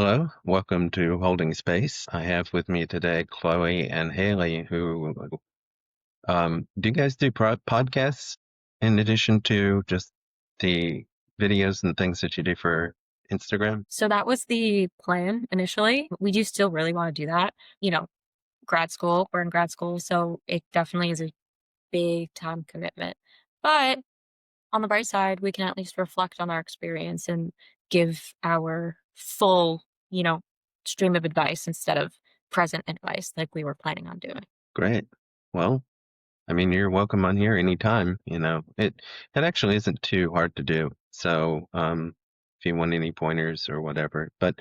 Hello, welcome to Holding Space. I have with me today Chloe and Haley, who do you guys do podcasts in addition to just the videos and things that you do for Instagram? So that was the plan initially. We do still really want to do that. Grad school, we're in grad school, so it definitely is a big time commitment. But on the bright side, we can at least reflect on our experience and give our full, stream of advice instead of present advice like we were planning on doing. Great. Well, I mean, you're welcome on here anytime. It actually isn't too hard to do. So, if you want any pointers or whatever, but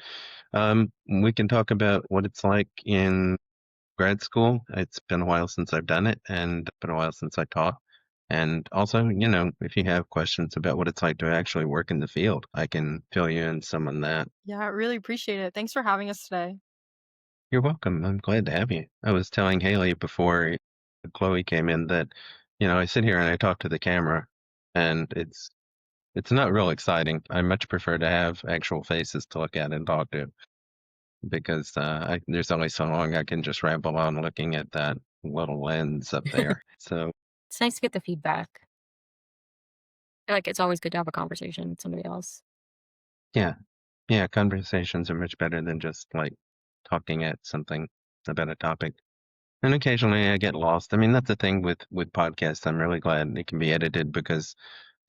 we can talk about what it's like in grad school. It's been a while since I've done it, and it's been a while since I taught. And also, if you have questions about what it's like to actually work in the field, I can fill you in some on that. Yeah, I really appreciate it. Thanks for having us today. You're welcome. I'm glad to have you. I was telling Haley before Chloe came in that, I sit here and I talk to the camera, and it's not real exciting. I much prefer to have actual faces to look at and talk to because there's only so long I can just ramble on looking at that little lens up there. So It's nice to get the feedback. I feel like it's always good to have a conversation with somebody else. yeah, yeah, conversations are much better than just like talking at something about a topic. And occasionally I get lost. I mean, that's the thing with podcasts. I'm really glad it can be edited because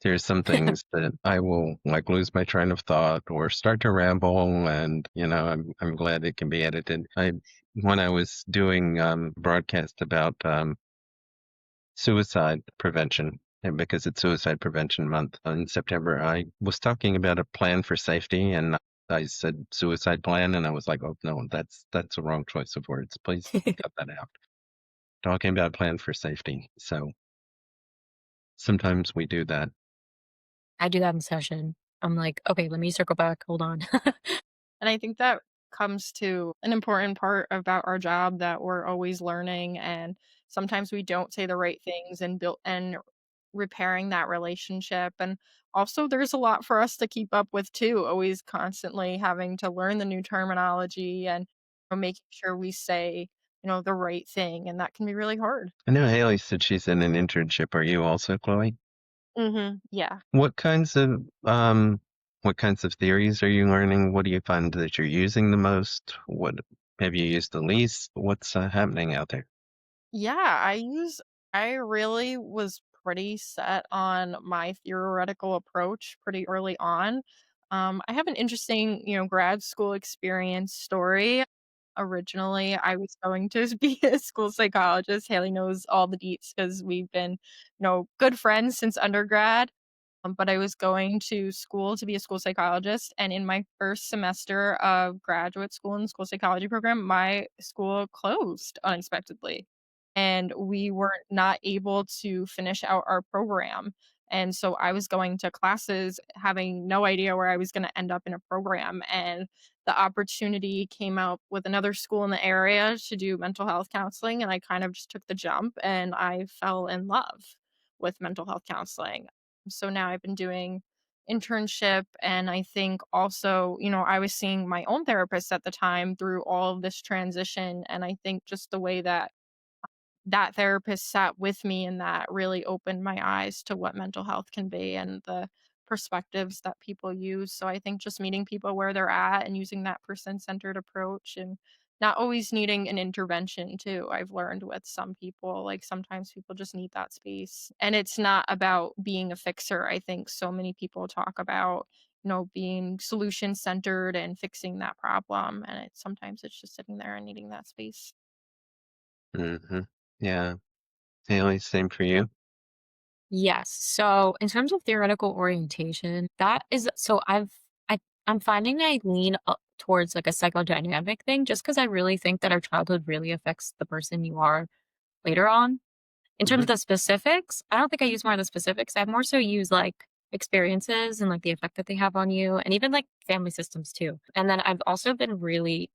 there's some things that I will like lose my train of thought or start to ramble, and I'm glad it can be edited. I When I was doing broadcast about suicide prevention, and because it's Suicide Prevention Month in September, I was talking about a plan for safety, and I said suicide plan, and I was like, oh no, that's a wrong choice of words. Please cut that out. Talking about plan for safety. So sometimes we do that. I do that in session. I'm like, okay, let me circle back. Hold on. And I think that comes to an important part about our job that we're always learning and sometimes we don't say the right things and build and repairing that relationship. And also there's a lot for us to keep up with too, always constantly having to learn the new terminology and making sure we say, the right thing. And that can be really hard. I know Haley said she's in an internship. Are you also, Chloe? Yeah. What kinds of what kinds of theories are you learning? What do you find that you're using the most? What have you used the least? What's happening out there? Yeah, I really was pretty set on my theoretical approach pretty early on. I have an interesting, grad school experience story. Originally, I was going to be a school psychologist. Haley knows all the deets because we've been, good friends since undergrad. But I was going to school to be a school psychologist, and in my first semester of graduate school in the school psychology program, my school closed unexpectedly, and we were not able to finish out our program, and so I was going to classes having no idea where I was gonna end up in a program, and the opportunity came up with another school in the area to do mental health counseling, and I kind of just took the jump, and I fell in love with mental health counseling. So now I've been doing internship, and I think also, I was seeing my own therapist at the time through all of this transition, and I think just the way that that therapist sat with me and that really opened my eyes to what mental health can be and the perspectives that people use. So I think just meeting people where they're at and using that person-centered approach and not always needing an intervention too. I've learned with some people, like sometimes people just need that space. And it's not about being a fixer. I think so many people talk about, being solution centered and fixing that problem. And sometimes it's just sitting there and needing that space. Hmm. Yeah, Haley, same for you. Yes. So in terms of theoretical orientation, that is so I'm finding I lean up towards like a psychodynamic thing just because I really think that our childhood really affects the person you are later on. In terms Hmm. of the specifics, I don't think I use more of the specifics. I've more so used like experiences and like the effect that they have on you and even like family systems too. And then I've also been really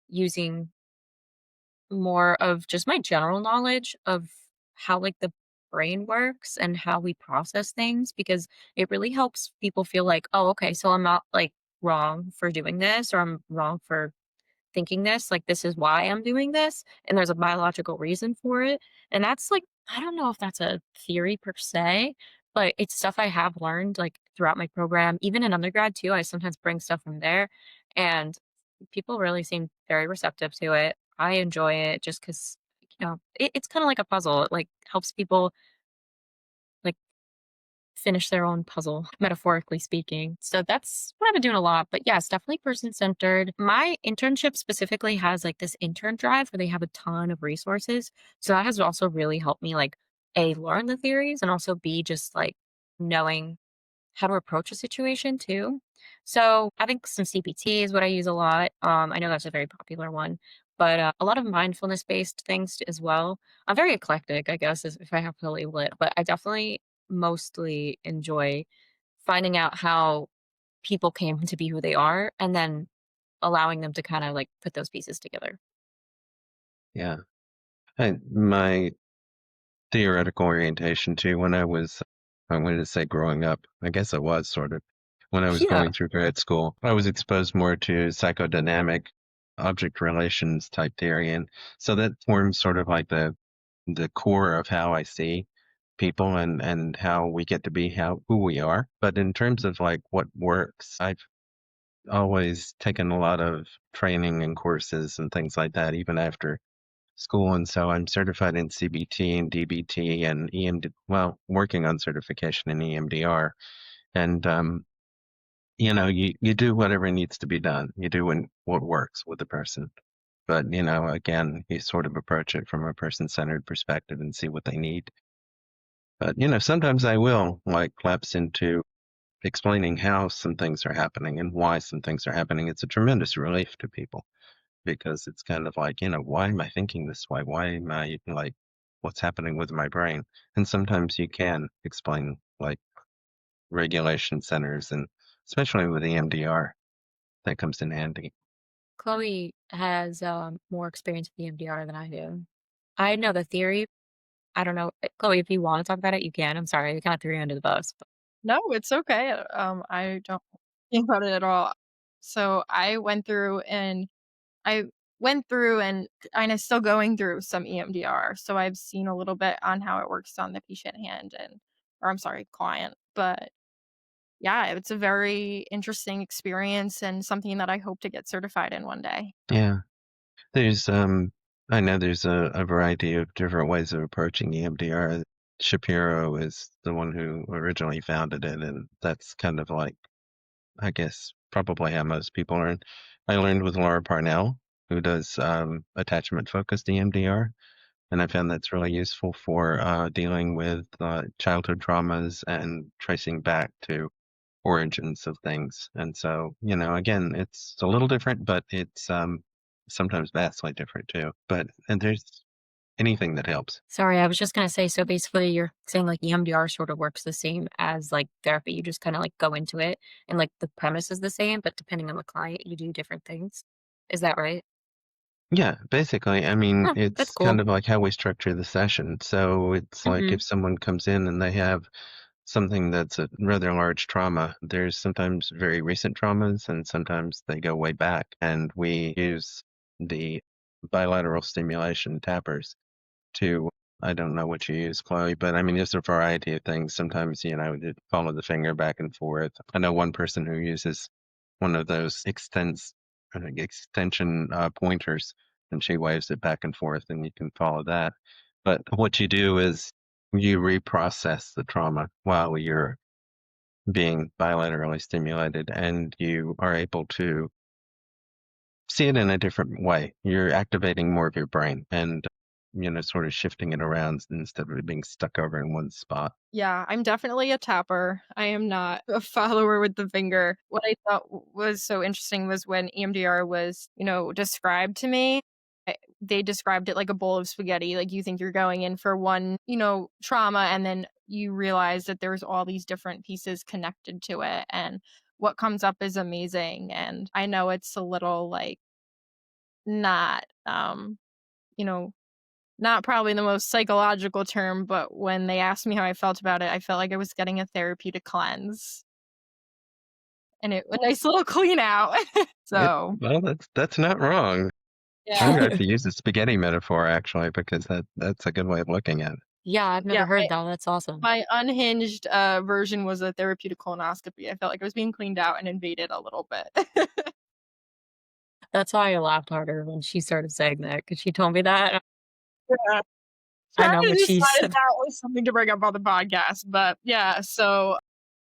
using more of just my general knowledge of how like the brain works and how we process things because it really helps people feel like, oh, okay, so I'm not like wrong for doing this or I'm wrong for thinking this, like this is why I'm doing this and there's a biological reason for it. And that's like I don't know if that's a theory per se, but it's stuff I have learned like throughout my program, even in undergrad too. I sometimes bring stuff from there and people really seem very receptive to it. I enjoy it just cuz it's kind of like a puzzle. It like helps people like finish their own puzzle, metaphorically speaking. So that's what I've been doing a lot. But yes, definitely person centered. My internship specifically has like this intern drive where they have a ton of resources. So that has also really helped me like A, learn the theories and also B, just like knowing how to approach a situation too. So I think some CPT is what I use a lot. I know that's a very popular one, but a lot of mindfulness based things as well. I'm very eclectic, I guess, if I have to label it, but I definitely mostly enjoy finding out how people came to be who they are and then allowing them to kind of like put those pieces together. Yeah. My theoretical orientation too, when I wanted to say growing up, I guess it was sort of, when I was Yeah. going through grad school, I was exposed more to psychodynamic object relations type theory. And so that forms sort of like the core of how I see people and how we get to be who we are. But in terms of like what works, I've always taken a lot of training and courses and things like that, even after school. And so I'm certified in CBT and DBT and well, working on certification in EMDR. And, you do whatever needs to be done. You do what works with the person. But, again, you sort of approach it from a person-centered perspective and see what they need. But, sometimes I will like lapse into explaining how some things are happening and why some things are happening. It's a tremendous relief to people because it's kind of like, why am I thinking this way? Why am I like, what's happening with my brain? And sometimes you can explain like regulation centers and especially with EMDR, that comes in handy. Chloe has more experience with EMDR than I do. I know the theory. I don't know. Chloe, if you want to talk about it, you can. I'm sorry. I kind of threw you under the bus. No, it's okay. I don't think about it at all. So I went through and kinda still going through some EMDR, so I've seen a little bit on how it works on the patient hand or I'm sorry, client, but yeah, it's a very interesting experience and something that I hope to get certified in one day. Yeah. There's, I know there's a variety of different ways of approaching EMDR. Shapiro is the one who originally founded it, and that's kind of like, I guess, probably how most people learn. I learned with Laura Parnell, who does attachment focused EMDR, and I found that's really useful for dealing with childhood traumas and tracing back to origins of things. And so, again, it's a little different, but it's sometimes vastly different too. And there's anything that helps. Sorry, I was just gonna say, so basically you're saying like EMDR sort of works the same as like therapy. You just kind of like go into it and like the premise is the same, but depending on the client, you do different things. Is that right? Yeah, basically. I mean, Huh, that's it's kind cool. of like how we structure the session. So it's like Hmm. if someone comes in and they have something that's a rather large trauma, there's sometimes very recent traumas and sometimes they go way back. And we use the bilateral stimulation tappers to, I don't know what you use, Chloe, but I mean, there's a variety of things. Sometimes, you follow the finger back and forth. I know one person who uses one of those extension pointers, and she waves it back and forth, and you can follow that. But what you do is you reprocess the trauma while you're being bilaterally stimulated, and you are able to see it in a different way. You're activating more of your brain and, sort of shifting it around instead of it being stuck over in one spot. Yeah, I'm definitely a tapper. I am not a follower with the finger. What I thought was so interesting was when EMDR was, described to me, they described it like a bowl of spaghetti. Like you think you're going in for one, trauma, and then you realize that there's all these different pieces connected to it. And what comes up is amazing. And I know it's a little like not, you know, not probably the most psychological term, but when they asked me how I felt about it, I felt like I was getting a therapeutic cleanse. and a nice little clean out. It, So well, that's not wrong. I'm yeah, going to have to use the spaghetti metaphor actually because that's a good way of looking at it. Yeah, I've yeah. never heard that. That's awesome. My unhinged version was a therapeutic colonoscopy. I felt like I was being cleaned out and invaded a little bit. That's why I laughed harder when she started saying that because she told me that. Yeah. I Trying know to what she decide if said. that was something to bring up on the podcast, but yeah, so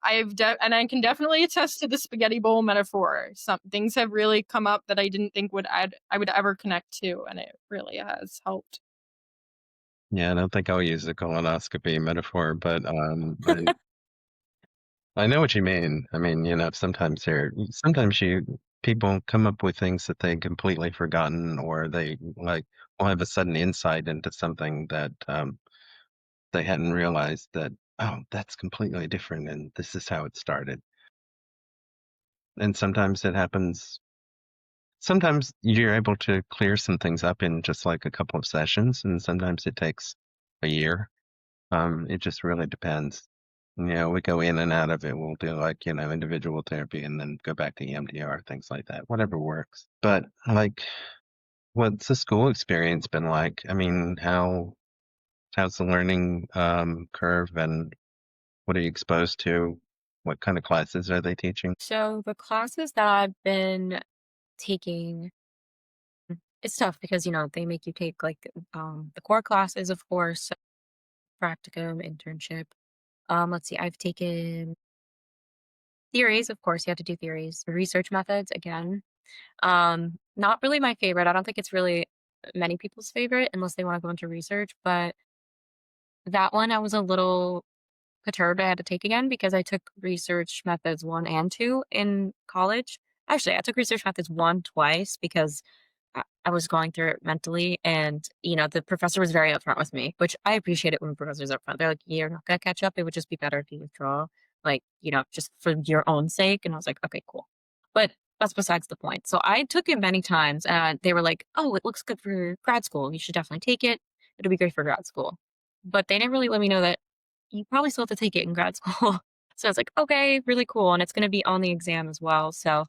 and I can definitely attest to the spaghetti bowl metaphor. Some things have really come up that I didn't think I would ever connect to, and it really has helped. Yeah, I don't think I'll use the colonoscopy metaphor, but I know what you mean. I mean, sometimes people come up with things that they completely forgotten, or they like will have a sudden insight into something that they hadn't realized that, oh, that's completely different, and this is how it started. And sometimes it happens. Sometimes you're able to clear some things up in just like a couple of sessions, and sometimes it takes a year. It just really depends. We go in and out of it. We'll do like, individual therapy and then go back to EMDR, things like that, whatever works. But like, what's the school experience been like? I mean, how's the learning curve and what are you exposed to? What kind of classes are they teaching? So the classes that I've been taking, it's tough because, they make you take like the core classes, of course, practicum, internship. Let's see, I've taken theories, of course, you have to do theories, research methods again. Not really my favorite. I don't think it's really many people's favorite unless they want to go into research, but that one I was a little perturbed I had to take again because I took research methods 1 and 2 in college. Actually, I took research methods 1 twice because I was going through it mentally and, the professor was very upfront with me, which I appreciate it when professors are upfront. They're like, "You're not gonna catch up. It would just be better if you withdraw, like, just for your own sake." And I was like, "Okay, cool." But that's besides the point. So I took it many times and they were like, "Oh, it looks good for grad school. You should definitely take it. It'll be great for grad school." But they didn't really let me know that you probably still have to take it in grad school. So I was like, okay, really cool. And it's going to be on the exam as well. So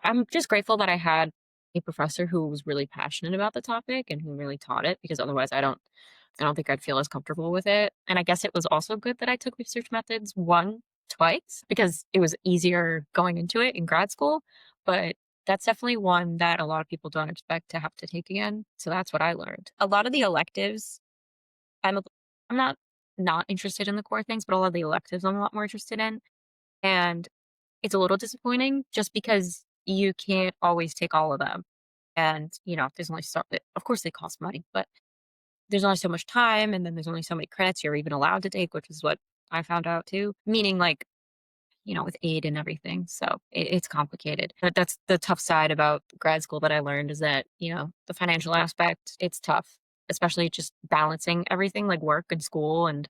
I'm just grateful that I had a professor who was really passionate about the topic and who really taught it because otherwise I don't think I'd feel as comfortable with it. And I guess it was also good that I took research methods 1 twice because it was easier going into it in grad school. But that's definitely one that a lot of people don't expect to have to take again. So that's what I learned. A lot of the electives I'm a I'm not interested in the core things, but a lot of the electives I'm a lot more interested in, and it's a little disappointing just because you can't always take all of them, and, there's only of course, they cost money, but there's only so much time, and then there's only so many credits you're even allowed to take, which is what I found out too, meaning, like, with aid and everything, so it's complicated. But that's the tough side about grad school that I learned is that, the financial aspect, it's tough, especially just balancing everything like work and school and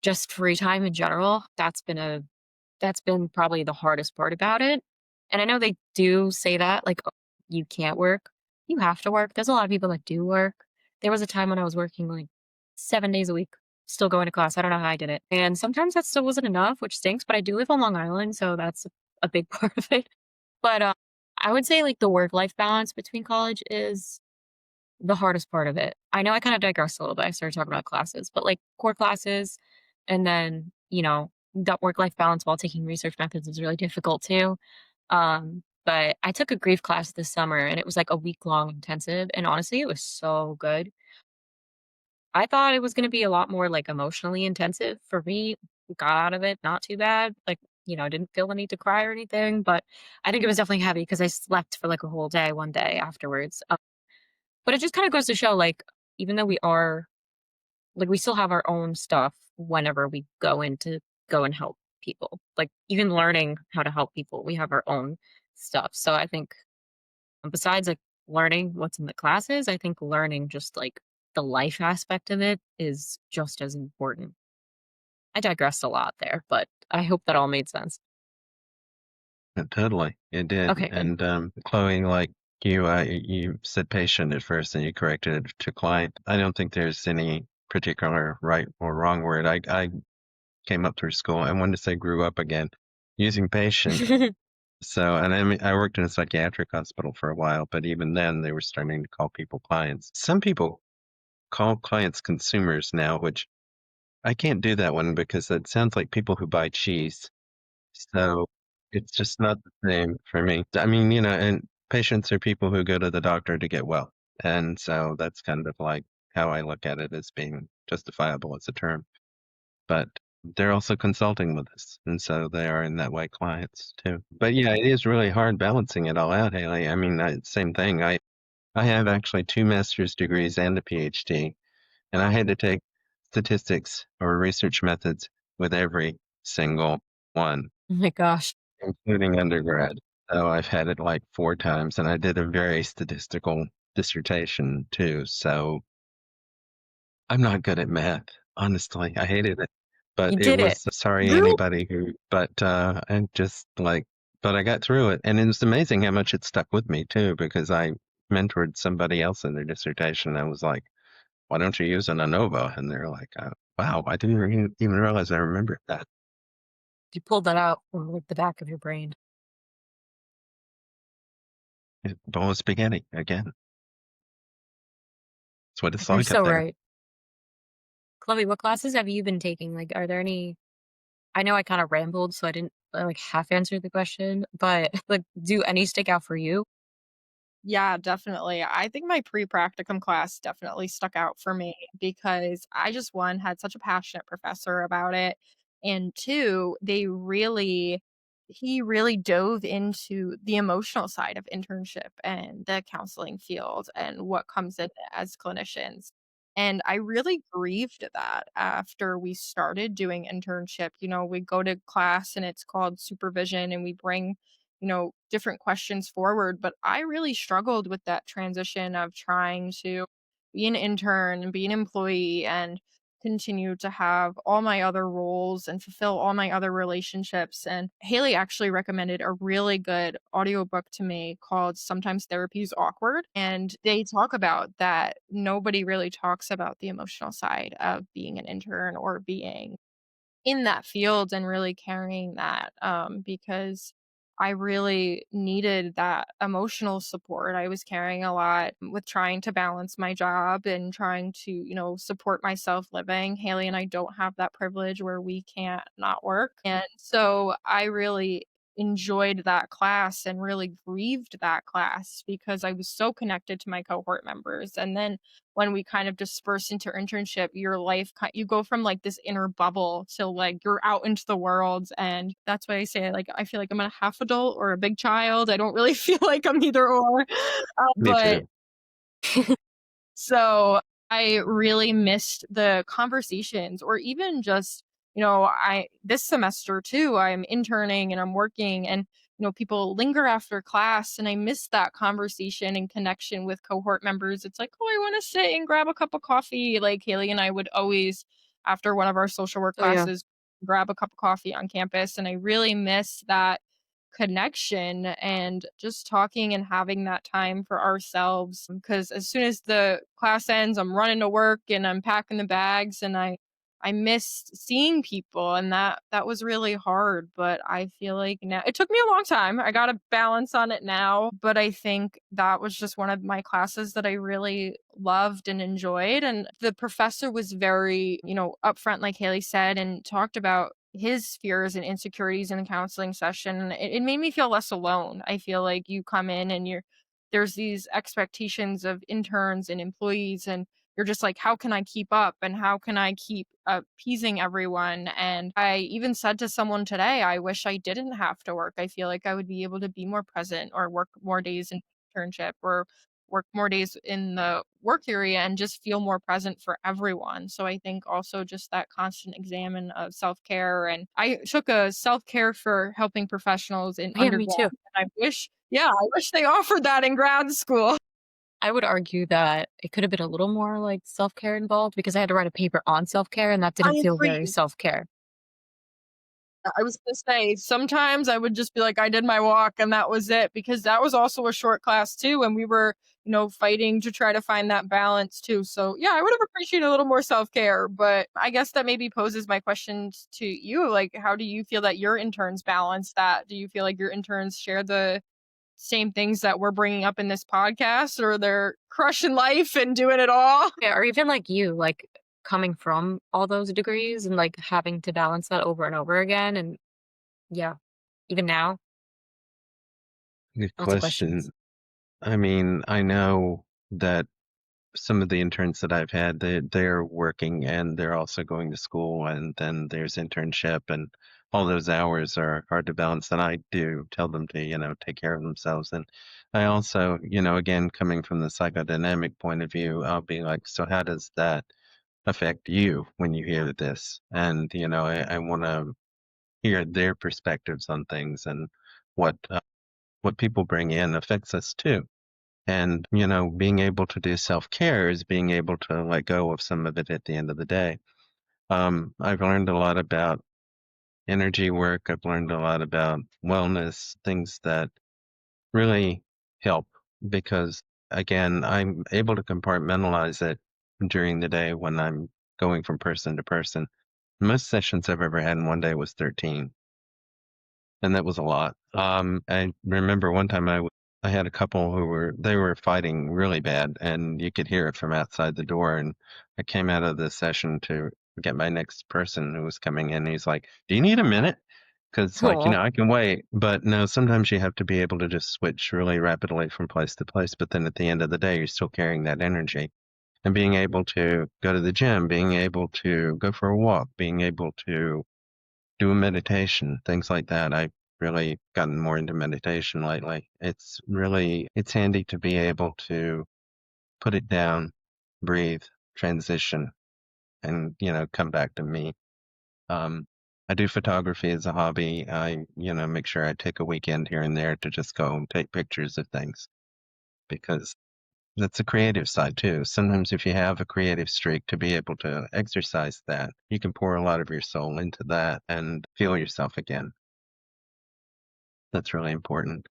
just free time in general. That's been probably the hardest part about it. And I know they do say that, like, "Oh, you can't work." You have to work. There's a lot of people that do work. There was a time when I was working, like, 7 days a week, still going to class. I don't know how I did it. And sometimes that still wasn't enough, which stinks, but I do live on Long Island, so that's a big part of it. But, I would say, like, the work-life balance between college is the hardest part of it. I know I kind of digressed a little bit. I started talking about classes, but like core classes and then, that work life balance while taking research methods is really difficult too. But I took a grief class this summer and it was like a week long intensive. And honestly, it was so good. I thought it was going to be a lot more like emotionally intensive for me. Got out of it not too bad. Like, didn't feel the need to cry or anything, but I think it was definitely heavy because I slept for like a whole day one day afterwards. But it just kinda goes to show, like, even though we still have our own stuff whenever we go and help people. Like, even learning how to help people, we have our own stuff. So I think besides, like, learning what's in the classes, I think learning just, like, the life aspect of it is just as important. I digressed a lot there, but I hope that all made sense. Totally, it did. Okay, good. And Chloe, like you said patient at first, and you corrected it to client. I don't think there's any particular right or wrong word. I came up through school. I wanted to say grew up again. using patient. So, and I mean, I worked in a psychiatric hospital for a while, but even then they were starting to call people clients. Some people call clients consumers now, which I can't do that one because it sounds like people who buy cheese. So it's just not the same for me. I mean, and patients are people who go to the doctor to get well. And so that's kind of like how I look at it as being justifiable as a term. But they're also consulting with us. And so they are in that way clients too. But yeah, it is really hard balancing it all out, Haley. I mean, same thing. I have actually two master's degrees and a PhD, and I had to take statistics or research methods with every single one, Oh my gosh. including undergrad. So I've had it like four times, and I did a very statistical dissertation too. So I'm not good at math, honestly. I hated it. You But it did it. was sorry Really? anybody who, but I'm just like, but I got through it. And it was amazing how much it stuck with me too, because I mentored somebody else in their dissertation. I was like, why don't you use an ANOVA? And they're like, wow, I didn't even realize I remembered that. You pulled that out from like the back of your brain. Bowl of spaghetti again. That's what it's You're like up so there. right. Chloe, what classes have you been taking? Like, are there any? I know I kind of rambled, so I didn't like half answer the question, but like, do any stick out for you? Yeah, definitely. I think my pre-practicum class definitely stuck out for me because I just one had such a passionate professor about it, and two, he really dove into the emotional side of internship and the counseling field and what comes in as clinicians. And I really grieved that after we started doing internship. We go to class and it's called supervision and we bring different questions forward. But I really struggled with that transition of trying to be an intern and be an employee and continue to have all my other roles and fulfill all my other relationships. And Haley actually recommended a really good audiobook to me called Sometimes Therapy is Awkward. And they talk about that nobody really talks about the emotional side of being an intern or being in that field and really carrying that because I really needed that emotional support. I was carrying a lot with trying to balance my job and trying to, support myself living. Haley and I don't have that privilege where we can't not work. And so I really enjoyed that class and really grieved that class because I was so connected to my cohort members. And then when we kind of disperse into internship, your life you go from like this inner bubble to like you're out into the world, and that's why I say like I feel like I'm a half adult or a big child. I don't really feel like I'm either or, Me but too. so I really missed the conversations or even just, I this semester too, I'm interning and I'm working and people linger after class and I miss that conversation and connection with cohort members. It's like, "Oh, I want to sit and grab a cup of coffee." Like Haley and I would always after one of our social work Oh yeah. classes grab a cup of coffee on campus and I really miss that connection and just talking and having that time for ourselves because as soon as the class ends I'm running to work and I'm packing the bags and I missed seeing people and that was really hard, but I feel like now it took me a long time. I got a balance on it now, but I think that was just one of my classes that I really loved and enjoyed, and the professor was very, upfront like Haley said and talked about his fears and insecurities in the counseling session. It made me feel less alone. I feel like you come in and there's these expectations of interns and employees and you're just like, how can I keep up and how can I keep appeasing everyone? And I even said to someone today, I wish I didn't have to work. I feel like I would be able to be more present or work more days in internship or work more days in the work area and just feel more present for everyone. So I think also just that constant examine of self-care. And I took a self-care for helping professionals in Yeah, me undergrad. too. And I wish they offered that in grad school. I would argue that it could have been a little more like self care involved because I had to write a paper on self care and that I didn't feel very agree. self care. I was gonna say, sometimes I would just be like, I did my walk and that was it, because that was also a short class too, and we were, fighting to try to find that balance too. So yeah, I would have appreciated a little more self-care, but I guess that maybe poses my questions to you. Like, how do you feel that your interns balance that? Do you feel like your interns share the same things that we're bringing up in this podcast, or they're crushing life and doing it all? Yeah, or even like you, like coming from all those degrees and like having to balance that over and over again. And yeah, even now, Good lots of question. questions. I mean, I know that some of the interns that I've had, they're working and they're also going to school, and then there's internship, and all those hours are hard to balance. And I do tell them to, take care of themselves. And I also, again, coming from the psychodynamic point of view, I'll be like, so how does that affect you when you hear this? And, I want to hear their perspectives on things, and what people bring in affects us too. And, being able to do self-care is being able to let go of some of it at the end of the day. I've learned a lot about energy work. I've learned a lot about wellness, things that really help because, again, I'm able to compartmentalize it during the day when I'm going from person to person. Most sessions I've ever had in one day was 13. And that was a lot. I remember one time I had a couple they were fighting really bad, and you could hear it from outside the door. And I came out of the session to get my next person who was coming in. He's like, "Do you need a minute?" Because, like, Oh, I can wait. But no, sometimes you have to be able to just switch really rapidly from place to place. But then at the end of the day, you're still carrying that energy. And being able to go to the gym, being able to go for a walk, being able to do a meditation, things like that. I've really gotten more into meditation lately. It's handy to be able to put it down, breathe, transition, and, come back to me. Um, I do photography as a hobby. I, make sure I take a weekend here and there to just go and take pictures of things because that's a creative side too. Sometimes if you have a creative streak, to be able to exercise that, you can pour a lot of your soul into that and feel yourself again. That's really important.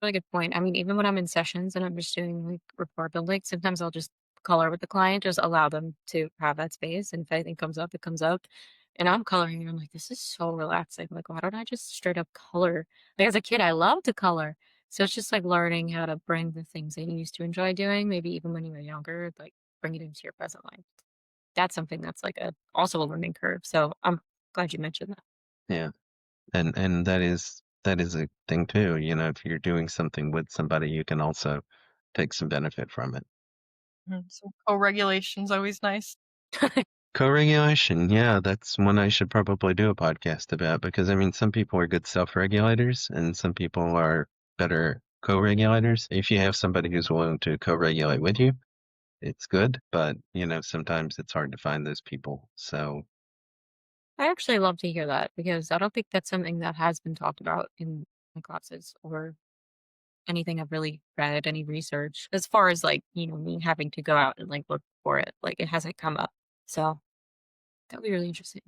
really good point. I mean, even when I'm in sessions and I'm just doing like rapport building, sometimes I'll just color with the client, just allow them to have that space. And if anything comes up, it comes up. And I'm coloring and I'm like, this is so relaxing. Like, why don't I just straight up color? Like as a kid, I love to color. So it's just like learning how to bring the things that you used to enjoy doing, maybe even when you were younger, like bring it into your present life. That's something that's like a also a learning curve. So I'm glad you mentioned that. Yeah. And that is a thing too. If you're doing something with somebody, you can also take some benefit from it. So co-regulation's always nice. Co-regulation, yeah, that's one I should probably do a podcast about because I mean some people are good self-regulators and some people are better co-regulators. If you have somebody who's willing to co-regulate with you, it's good, but sometimes it's hard to find those people. So I actually love to hear that because I don't think that's something that has been talked about in my classes or anything I've really read, any research as far as like, me having to go out and like look for it. Like it hasn't come up. So that'd be really interesting.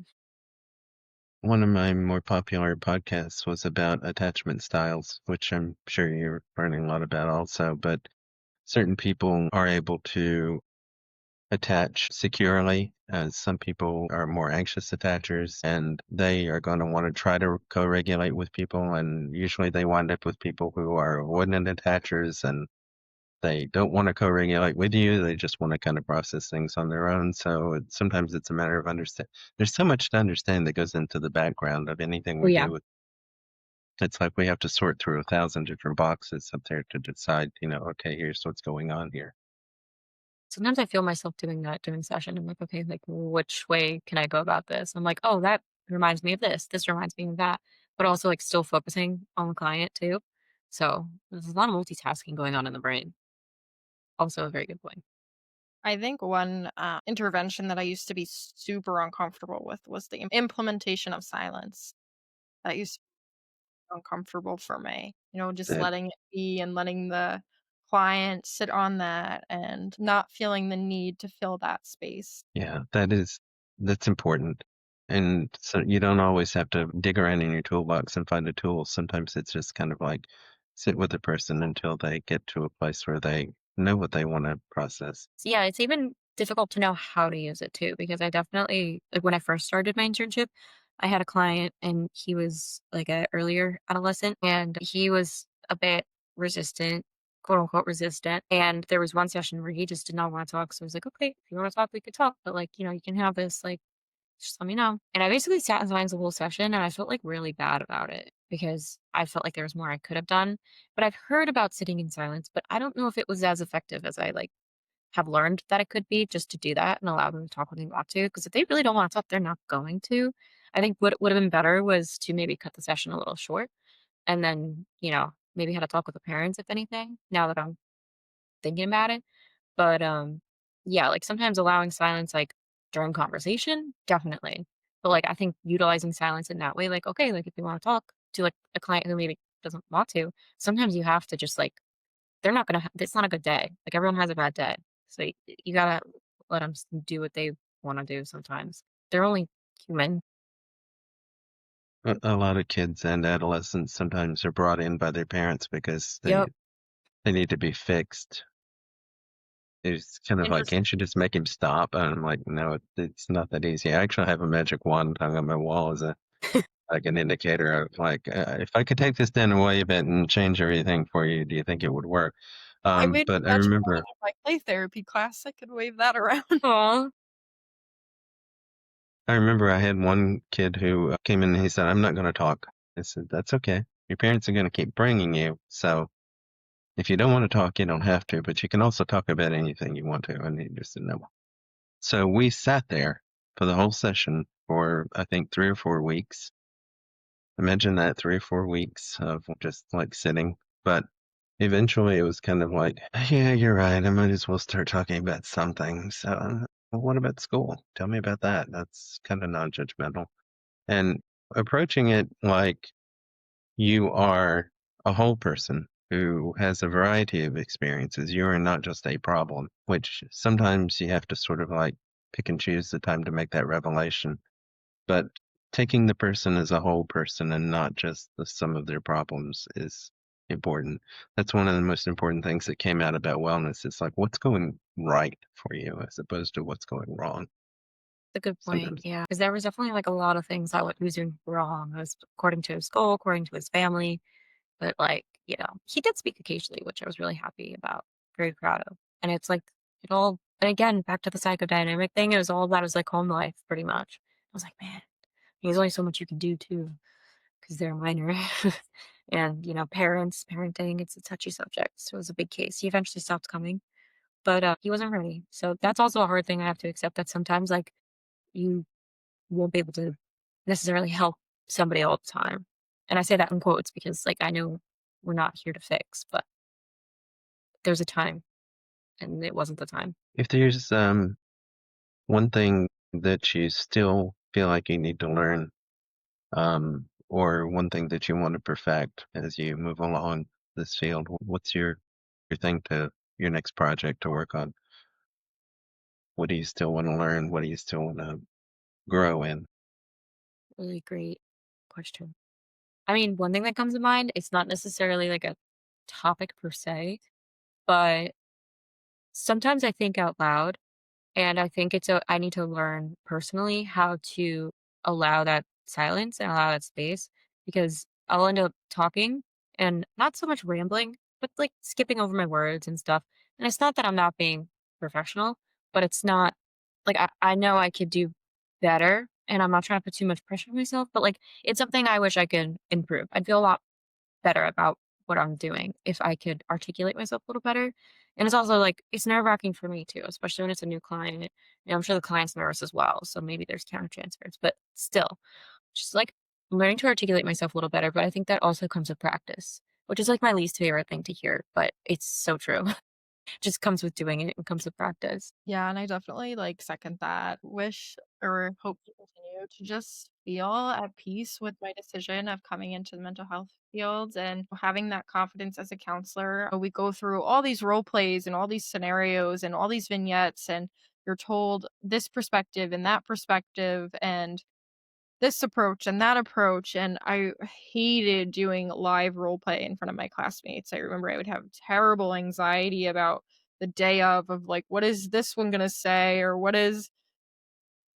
one of my more popular podcasts was about attachment styles, which I'm sure you're learning a lot about also, but certain people are able to attach securely, as some people are more anxious attachers, and they are going to want to try to co-regulate with people, and usually they wind up with people who are avoidant attachers, and they don't want to co-regulate with you. They just want to kind of process things on their own. So sometimes it's a matter of understand. There's so much to understand that goes into the background of anything Oh we yeah. do. It's like we have to sort through 1,000 different boxes up there to decide, okay, here's what's going on here. Sometimes I feel myself doing that during session. I'm like, okay, like which way can I go about this? I'm like, oh, that reminds me of this. This reminds me of that. But also like still focusing on the client too. So there's a lot of multitasking going on in the brain. Also a very good point. I think one intervention that I used to be super uncomfortable with was the implementation of silence. That used to be uncomfortable for me. Just That, letting it be and letting the client sit on that and not feeling the need to fill that space. yeah, that's important. And so you don't always have to dig around in your toolbox and find a tool. Sometimes it's just kind of like sit with the person until they get to a place where they know what they want to process. So yeah, it's even difficult to know how to use it too, because I definitely like when I first started my internship, I had a client and he was like a earlier adolescent and he was a bit resistant, quote unquote resistant. And there was one session where he just did not want to talk. So I was like, okay, if you want to talk, we could talk. But like, you can have this, like, just let me know. And I basically sat in silence the whole session and I felt like really bad about it because I felt like there was more I could have done. But I've heard about sitting in silence, but I don't know if it was as effective as I like have learned that it could be just to do that and allow them to talk when they want to. Because if they really don't want to talk, they're not going to. I think what would have been better was to maybe cut the session a little short and then, maybe had a talk with the parents, if anything, now that I'm thinking about it. But yeah, like sometimes allowing silence like during conversation, definitely. But like I think utilizing silence in that way, like, okay, like if you want to talk to like a client who maybe doesn't want to, sometimes you have to just like they're not gonna it's not a good day. Like, everyone has a bad day. So, you gotta let them do what they wanna do sometimes. They're only human. A lot of kids and adolescents sometimes are brought in by their parents because Yep. they need to be fixed. It's kind of And like, just can't you just make him stop? And I'm like, no, it's not that easy. I actually have a magic wand hung on my wall as a like an indicator of like, if I could take this down and wave it and change everything for you, do you think it would work? I made But a I magic wand remember in my play therapy class. I could wave that around. aw. I remember I had one kid who came in and he said, I'm not going to talk. I said, that's okay. Your parents are going to keep bringing you. So if you don't want to talk, you don't have to, but you can also talk about anything you want to. And he just said, no. So we sat there for the whole session for, I think, 3 or 4 weeks. Imagine that 3 or 4 weeks of just like sitting. But eventually it was kind of like, yeah, you're right. I might as well start talking about something. So, well, what about school? Tell me about that. That's kind of non judgmental. And approaching it like you are a whole person who has a variety of experiences. You are not just a problem, which sometimes you have to sort of like pick and choose the time to make that revelation. But taking the person as a whole person and not just the sum of their problems is important. That's one of the most important things that came out about wellness. It's like what's going right for you as opposed to what's going wrong A good point, sometimes. yeah, because there was definitely, like, a lot of things that what he was doing wrong, as according to his goal, according to his family, but, like, he did speak occasionally, which I was really happy about, very proud of, and it's like, it all and again, back to the psychodynamic thing, it was all about his, like, home life, pretty much. I was like, "Man, there's only so much you can do too." 'Cause they're a minor. And, parenting, it's a touchy subject, so it was a big case. He eventually stopped coming, but, he wasn't ready. So that's also a hard thing I have to accept that sometimes, like, you won't be able to necessarily help somebody all the time. And I say that in quotes because, like, I know we're not here to fix, but there's a time, and it wasn't the time. If there's one thing that you still feel like you need to learn, or one thing that you want to perfect as you move along this field, what's your thing to your next project to work on? What do you still want to learn? What do you still want to grow in? Really great question. I mean, one thing that comes to mind, it's not necessarily like a topic per se, but sometimes I think out loud. And I think I need to learn personally how to allow that silence and allow that space because I'll end up talking and not so much rambling, but like skipping over my words and stuff. And it's not that I'm not being professional, but it's not like I know I could do better and I'm not trying to put too much pressure on myself, but like it's something I wish I could improve. I'd feel a lot better about what I'm doing if I could articulate myself a little better. And it's also like it's nerve-wracking for me too, especially when it's a new client. I'm sure the client's nervous as well, so maybe there's counter transfers, but still, just like I'm learning to articulate myself a little better. But I think that also comes with practice, which is like my least favorite thing to hear, but it's so true. Just comes with doing it and comes with practice. Yeah, and I definitely like second that. Wish or hope to continue to just feel at peace with my decision of coming into the mental health field and having that confidence as a counselor. We go through all these role plays and all these scenarios and all these vignettes, and you're told this perspective and that perspective. And this approach and that approach, and I hated doing live role play in front of my classmates. I remember I would have terrible anxiety about the day of like, what is this one gonna say, or what is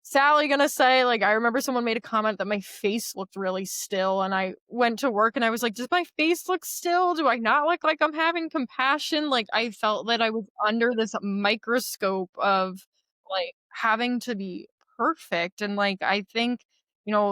Sally gonna say? Like, I remember someone made a comment that my face looked really still, and I went to work and I was like, "Does my face look still? Do I not look like I'm having compassion?" Like, I felt that I was under this microscope of, like, having to be perfect, and, like, I think,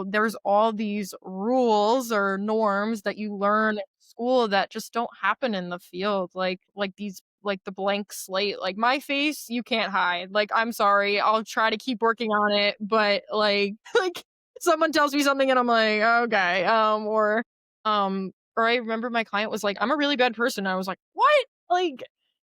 there's all these rules or norms that you learn in school that just don't happen in the field, like these like the blank slate. Like my face, you can't hide. Like, I'm sorry. I'll try to keep working on it, but like like someone tells me something and I'm like, okay. Or I remember my client was like, I'm a really bad person. I was like, what? Like,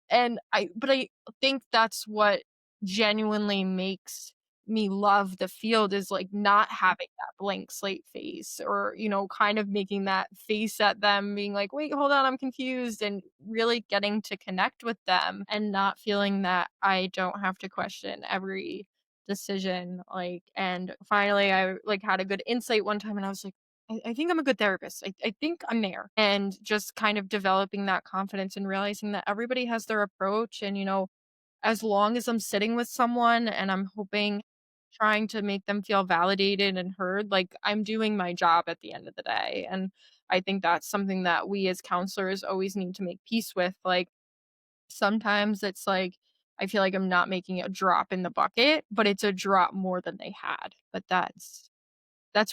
but I think that's what genuinely makes me love the field is like not having that blank slate face, or kind of making that face at them being like, wait, hold on, I'm confused, and really getting to connect with them and not feeling that I don't have to question every decision. Like, and finally I like had a good insight one time and I was like, I think I'm a good therapist. I think I'm there. And just kind of developing that confidence and realizing that everybody has their approach. And, as long as I'm sitting with someone and I'm hoping, trying to make them feel validated and heard, like, I'm doing my job at the end of the day. And I think that's something that we as counselors always need to make peace with. Like, sometimes it's like, I feel like I'm not making a drop in the bucket, but it's a drop more than they had. But that's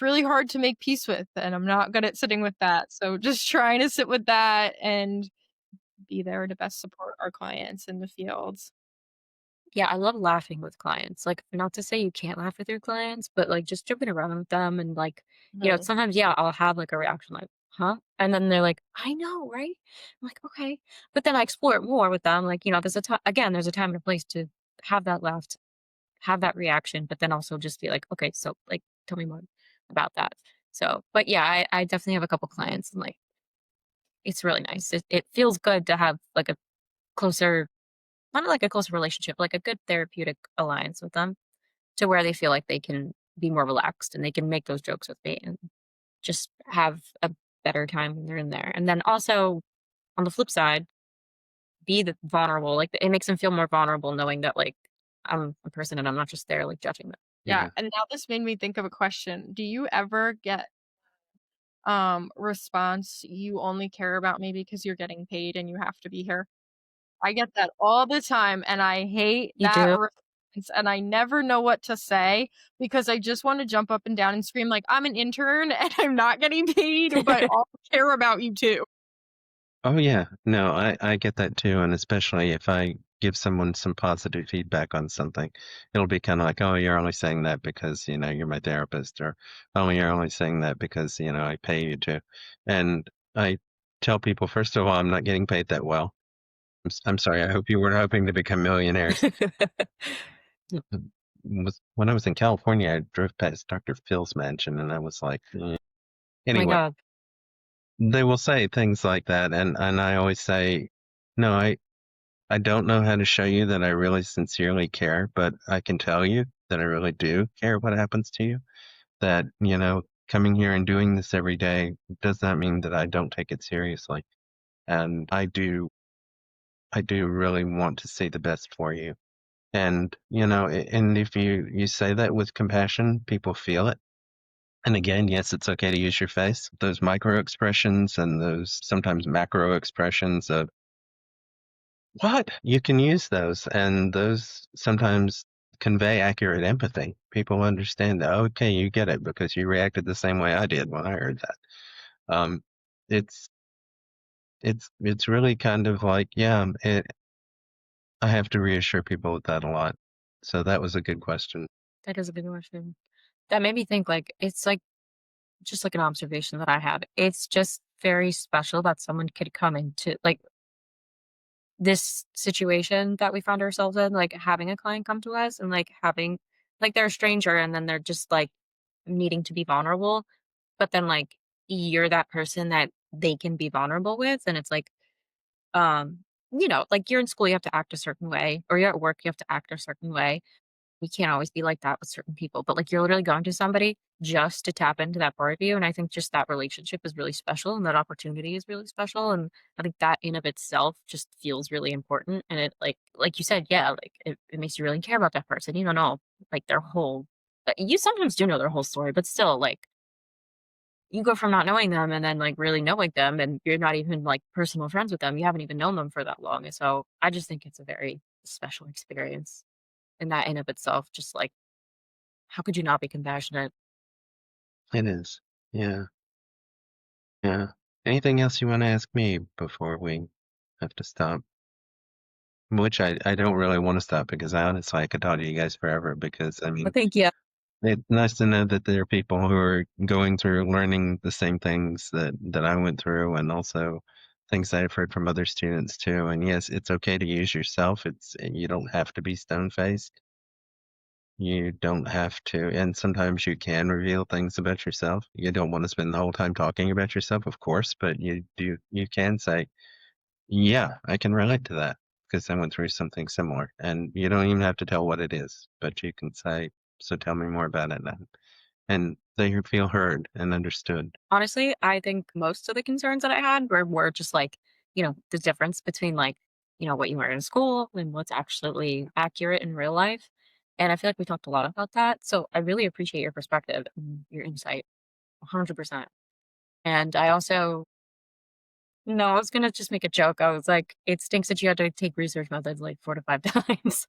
really hard to make peace with, and I'm not good at sitting with that. So just trying to sit with that and be there to best support our clients in the fields. Yeah, I love laughing with clients. Like, not to say you can't laugh with your clients, but like just joking around with them and like, Mhm. sometimes, yeah, I'll have like a reaction like, huh? And then they're like, I know, right? I'm like, okay. But then I explore it more with them. Like, there's a time, again, there's a time and a place to have that laugh, to have that reaction, but then also just be like, okay, so like, tell me more about that. So, but yeah, I definitely have a couple clients and like, it's really nice. It feels good to have like a closer, not like a closer relationship, like a good therapeutic alliance with them to where they feel like they can be more relaxed and they can make those jokes with me and just have a better time when they're in there. And then also on the flip side, be the vulnerable. Like it makes them feel more vulnerable knowing that like I'm a person and I'm not just there like judging them. Yeah, Yeah. and now this made me think of a question. Do you ever get response, you only care about me because you're getting paid and you have to be here? I get that all the time, and I hate You that do? response, and I never know what to say because I just wanna jump up and down and scream like, "I'm an intern and I'm not getting paid, but I'll care about you too." Oh yeah. No, I get that too. And especially if I give someone some positive feedback on something, it'll be kind of like, oh, you're only saying that because, you're my therapist, or oh, you're only saying that because, I pay you to. And I tell people, first of all, I'm not getting paid that well. I'm sorry. I hope you were hoping to become millionaires. Oh When I was in California, I drove past Dr. Phil's mansion and I was like, "Eh." my Anyway, God. they will say things like that. And I always say, no, I don't know how to show you that I really sincerely care, but I can tell you that I really do care what happens to you. That, coming here and doing this every day does not mean that I don't take it seriously. And I do really want to see the best for you. And, and if you say that with compassion, people feel it. And again, yes, it's okay to use your face. Those micro expressions and those sometimes macro expressions of what? You can use those, and those sometimes convey accurate empathy. People understand that, okay, you get it because you reacted the same way I did when I heard that. Um, it's it's really kind of like, yeah, I have to reassure people with that a lot. So that was a good question. That is a good question. That made me think like it's like just like an observation that I had. It's just very special that someone could come into like this situation that we found ourselves in, like having a client come to us and like having like they're a stranger and then they're just like needing to be vulnerable, but then like you're that person that they can be vulnerable with. And it's like, like you're in school, you have to act a certain way, or you're at work, you have to act a certain way. we can't always be like that with certain people, but like you're literally going to somebody just to tap into that part of you. And I think just that relationship is really special and that opportunity is really special. And I think that in of itself just feels really important. And it like you said, yeah, like it makes you really care about that person. You don't know like their whole you sometimes do know their whole story, but still like you go from not knowing them and then like really knowing them and you're not even like personal friends with them. You haven't even known them for that long. And so I just think it's a very special experience. And that in of itself, just like how could you not be compassionate? It is. Yeah. Yeah. Anything else you want to ask me before we have to stop? Which I don't really want to stop because I honestly I could talk to you guys forever because I Well, mean thank you. it's nice to know that there are people who are going through learning the same things that I went through and also things that I've heard from other students too. And yes, it's okay to use yourself. It's you don't have to be stone faced. You don't have to, and sometimes you can reveal things about yourself. You don't want to spend the whole time talking about yourself, of course, but you can say, "Yeah, I can relate to that because I went through something similar." And you don't even have to tell what it is, but you can say, "So tell me more about it then." And they feel heard and understood. Honestly, I think most of the concerns that I had were just like, the difference between like, what you learn in school and what's actually accurate in real life. And I feel like we talked a lot about that. So I really appreciate your perspective and your insight 100%. And I also, no, I was going to just make a joke. I was like, it stinks that you had to take research methods like 4 to 5 times.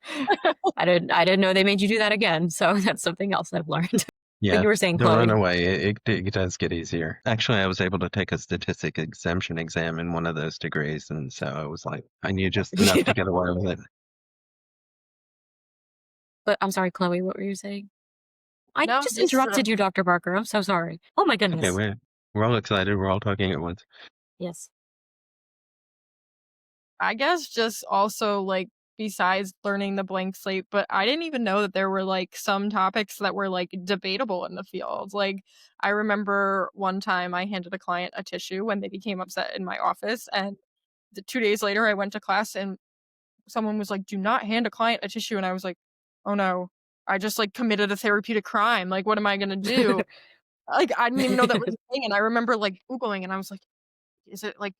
I didn't know they made you do that again. So that's something else I've learned. But Yeah, you were saying, don't run Chloe. away. It does get easier. Actually, I was able to take a statistic exemption exam in one of those degrees, and so I was like, I knew just enough Yeah. to get away with it. But I'm sorry, Chloe, what were you saying? I No, just just interrupted you, Dr. Barker. I'm so sorry. Oh my Okay, goodness. we're all excited. We're all talking at once. Yes. I guess just also like besides learning the blank slate, but I didn't even know that there were like some topics that were like debatable in the field. Like I remember one time I handed a client a tissue when they became upset in my office, and 2 days later I went to class and someone was like, "Do not hand a client a tissue," and I was like, "Oh no, I just like committed a therapeutic crime. Like, what am I gonna do?" Like I didn't even know that was a thing, and I remember like googling, and I was like, is it like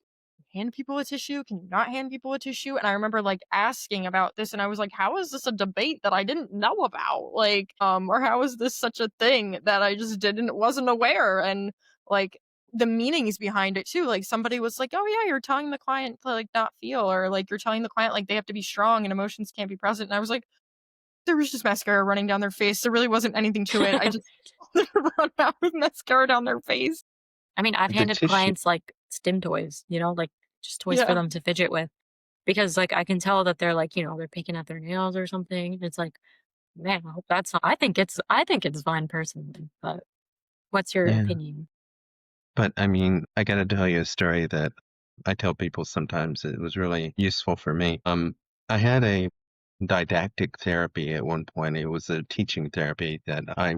hand people a tissue? Can you not hand people a tissue? And I remember like asking about this and I was like, how is this a debate that I didn't know about? Like, or how is this such a thing that I just wasn't aware? And like the meanings behind it too. Like somebody was like, oh yeah, you're telling the client to like not feel, or like you're telling the client like they have to be strong and emotions can't be present. And I was like, there was just mascara running down their face. There really wasn't anything to it. I just run out with mascara down their face. I mean, I've The handed tissue, clients like STEM toys, like just toys for Yeah. them to fidget with because like I can tell that they're like, they're picking at their nails or something. It's like, man, I hope that's not, I think it's fine personally, but what's your yeah. opinion? But I mean, I got to tell you a story that I tell people sometimes. It was really useful for me. I had a didactic therapy at one point. It was a teaching therapy that I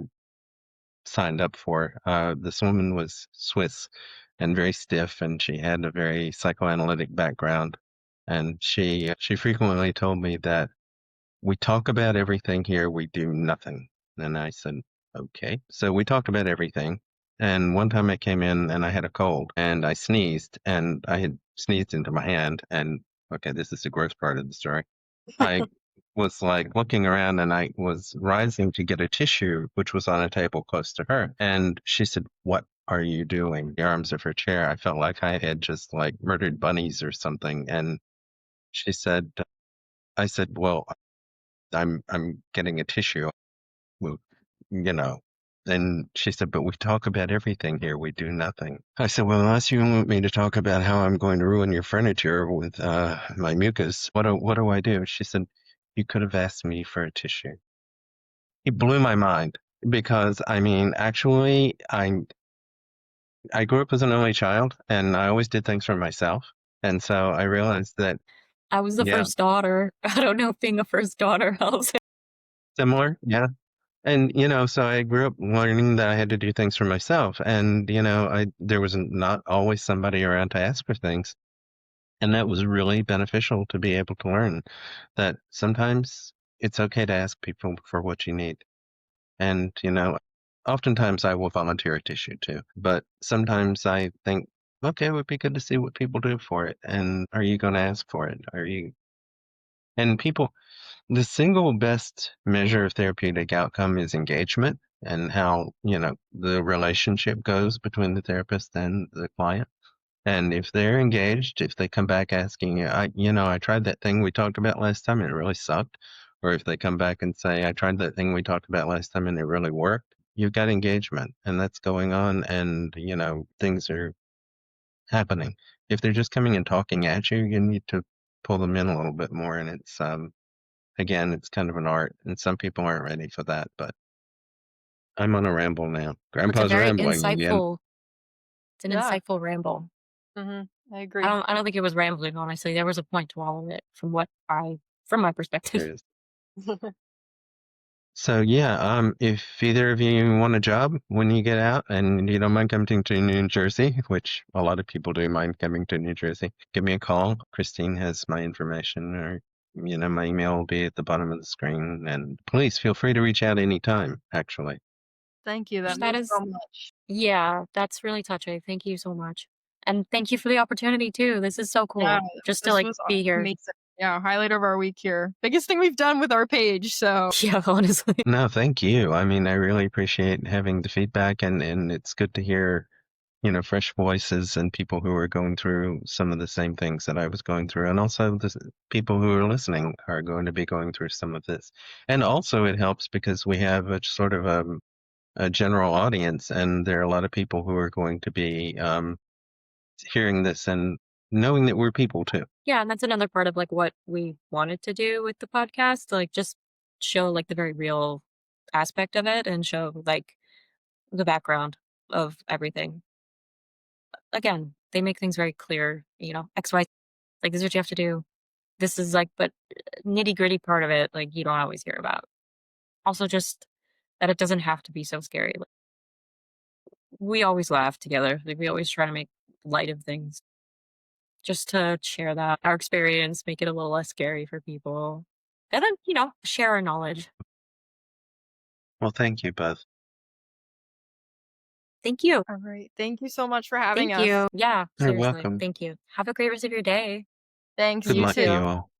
signed up for. This woman was Swiss and very stiff, and she had a very psychoanalytic background. And she frequently told me that we talk about everything here, we do nothing. And I said, okay. So we talked about everything. And one time I came in and I had a cold and I sneezed and I had sneezed into my hand. And okay, this is the gross part of the story. I was like looking around and I was rising to get a tissue, which was on a table close to her. And she said, what are you doing? The arms of her chair. I felt like I had just like murdered bunnies or something. And she said, I said, well, I'm getting a tissue. Well, you know. And she said, but we talk about everything here. We do nothing. I said, well, unless you want me to talk about how I'm going to ruin your furniture with my mucus, what do I do? She said, you could have asked me for a tissue. It blew my mind because I mean, actually, I grew up as an only child and I always did things for myself. And so I realized that, I was the yeah, first daughter. I don't know if being a first daughter helps. similar. Yeah. And, so I grew up learning that I had to do things for myself. And, there was not always somebody around to ask for things. And that was really beneficial to be able to learn that sometimes it's okay to ask people for what you need. And, oftentimes I will volunteer a tissue too, but sometimes I think, okay, it would be good to see what people do for it. And are you going to ask for it? And people, the single best measure of therapeutic outcome is engagement and how, the relationship goes between the therapist and the client. And if they're engaged, if they come back asking, I tried that thing we talked about last time and it really sucked. Or if they come back and say, I tried that thing we talked about last time and it really worked, you've got engagement and that's going on and, things are happening. If they're just coming and talking at you, you need to pull them in a little bit more. And it's, again, it's kind of an art and some people aren't ready for that, but I'm on a ramble now. It's a Grandpa's very rambling again. insightful it's an Yeah. insightful ramble. I I agree. don't think it was rambling, honestly. There was a point to all of it from my perspective. There is. So yeah, if either of you want a job when you get out and you don't mind coming to New Jersey, which a lot of people do mind coming to New Jersey, give me a call. Christine has my information, or my email will be at the bottom of the screen. And please feel free to reach out anytime. Actually, Thank you. That That means is so much. Yeah, that's really touching. Thank you so much. And thank you for the opportunity too. This is so Yeah, cool just to this like was be here. amazing. Yeah, highlight of our week here. Biggest thing we've done with our page. So Yeah, honestly. no, thank you. I mean, I really appreciate having the feedback, and it's good to hear fresh voices and people who are going through some of the same things that I was going through. And also the people who are listening are going to be going through some of this. And also it helps because we have a sort of a general audience, and there are a lot of people who are going to be hearing this and knowing that we're people too. Yeah, and that's another part of like what we wanted to do with the podcast, like just show like the very real aspect of it and show like the background of everything. Again, they make things very clear, X, Y, like this is what you have to do. This is like, but nitty gritty part of it, like you don't always hear about. Also, just that it doesn't have to be so scary. Like, we always laugh together. Like we always try to make light of things, just to share that our experience, make it a little less scary for people, and then share our knowledge. Well, thank you both. Thank you. all right. Thank you so much for having Thank us. you. Yeah, You're seriously. welcome. Thank you. Have a great rest of your day. Thanks, Good you You luck to too. you too. all.